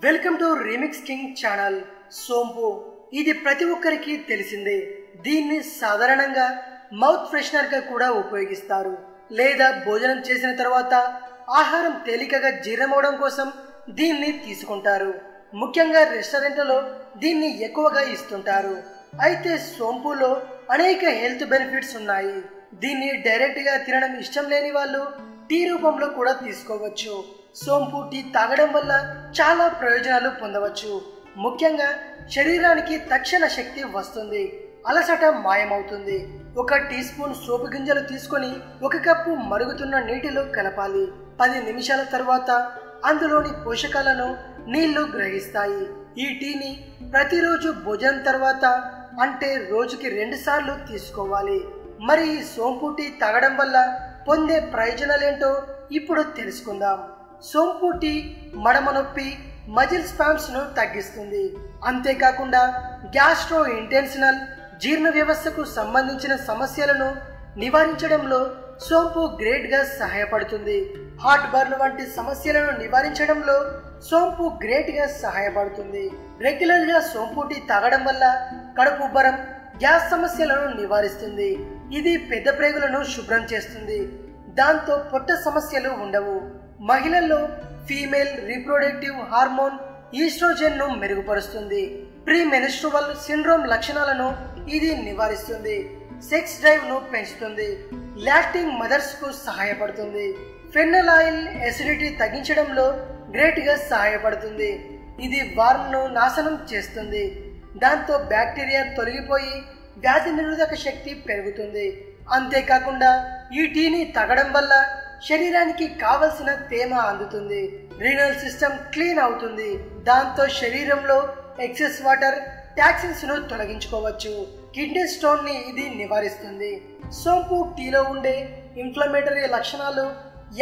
Welcome to remix king channel. సోంపు ఇది ప్రతి ఒక్కరికి తెలిసిందే. దీన్ని సాధారణంగా మౌత్ ఫ్రెషనర్ గా కూడా ఉపయోగిస్తారు, లేదా భోజనం చేసిన తర్వాత ఆహారం తేలికగా జీర్ణమవడం కోసం దీన్ని తీసుకుంటారు. ముఖ్యంగా రెస్టారెంట్లలో దీన్ని ఎక్కువగా ఇస్తుంటారు. అయితే సోంపులో అనేక హెల్త్ బెనిఫిట్స్ ఉన్నాయి. దీన్ని డైరెక్ట్ గా తినడం ఇష్టం లేని వాళ్ళు టీ రూపంలో కూడా తీసుకోవచ్చు. సోంపు టీ తాగడం వల్ల చాలా ప్రయోజనాలు పొందవచ్చు. ముఖ్యంగా శరీరానికి తక్షణ శక్తి వస్తుంది, అలసట మాయమవుతుంది. 1 టీ స్పూన్ సోపు గింజలు తీసుకొని 1 కప్పు మరుగుతున్న నీటిలో కలపాలి. 10 నిమిషాల తర్వాత అందులోని పోషకాలను నీళ్లు గ్రహిస్తాయి. ఈ టీని ప్రతిరోజు భోజనం తర్వాత, అంటే రోజుకి 2 సార్లు తీసుకోవాలి. మరి ఈ సోంపు టీ తాగడం వల్ల పొందే ప్రయోజనాలేంటో ఇప్పుడు తెలుసుకుందాం. సోంపు టీ మడమ నొప్పి, మజిల్ స్పామ్స్ ను తగ్గిస్తుంది. అంతేకాకుండా గ్యాస్ట్రో ఇంటెన్షనల్ జీర్ణ వ్యవస్థకు సంబంధించిన సమస్యలను నివారించడంలో సోంపు గ్రేట్ గా సహాయపడుతుంది. హార్ట్ బర్న్ వంటి సమస్యలను నివారించడంలో సోంపు గ్రేట్ గా సహాయపడుతుంది. రెగ్యులర్ గా సోంపు టీ తాగడం వల్ల కడుపు ఉబ్బరం, గ్యాస్ సమస్యలను నివారిస్తుంది. ఇది పెద్ద ప్రేగులను శుభ్రం చేస్తుంది, దాంతో పొట్ట సమస్యలు ఉండవు. మహిళల్లో ఫీమేల్ రీప్రొడక్టివ్ హార్మోన్ ఈస్ట్రోజెన్ ను మెరుగుపరుస్తుంది. ప్రీ మెన్స్ట్రువల్ సిండ్రోమ్ లక్షణాలను ఇది నివారిస్తుంది. సెక్స్ డ్రైవ్ ను పెంచుతుంది. లాక్టింగ్ మదర్స్ కు సహాయపడుతుంది. ఫెనలాయిల్ ఎసిడిటీ తగ్గించడంలో గ్రేట్ గా సహాయపడుతుంది. ఇది వార్మ్ ను నాశనం చేస్తుంది, దాంతో బ్యాక్టీరియా తొలగిపోయి వ్యాధి నిరోధక శక్తి పెరుగుతుంది. అంతేకాకుండా ఈ టీని తాగడం వల్ల శరీరానికి కావలసిన తేమ అందుతుంది. రీనల్ సిస్టమ్ క్లీన్ అవుతుంది, దాంతో శరీరంలో ఎక్సెస్ వాటర్, టాక్సిన్స్ ను తొలగించుకోవచ్చు. కిడ్నీ స్టోన్ ని ఇది నివారిస్తుంది. సోంపు టీలో ఉండే ఇన్ఫ్లమేటరీ లక్షణాలు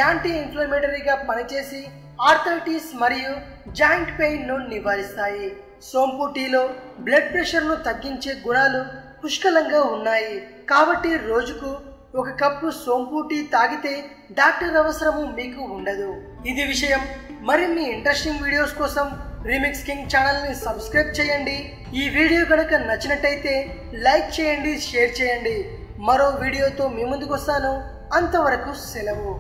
యాంటీ ఇన్ఫ్లమేటరీగా పనిచేసి ఆర్థరైటిస్ మరియు జాయింట్ పెయిన్ ను నివారిస్తాయి. సోంపు టీలో బ్లడ్ ప్రెషర్ ను తగ్గించే గుణాలు పుష్కలంగా ఉన్నాయి. కాబట్టి రోజుకు 1 కప్పు సోంపు టీ తాగితే డాక్టర్ అవసరము మీకు ఉండదు. ఇది విషయం. మరిన్ని ఇంట్రెస్టింగ్ వీడియోస్ కోసం రీమిక్స్ కింగ్ ఛానల్ ని సబ్స్క్రైబ్ చేయండి. ఈ వీడియో కనుక నచ్చినట్టయితే లైక్ చేయండి, షేర్ చేయండి. మరో వీడియోతో మీ ముందుకు వస్తాను. అంతవరకు సెలవు.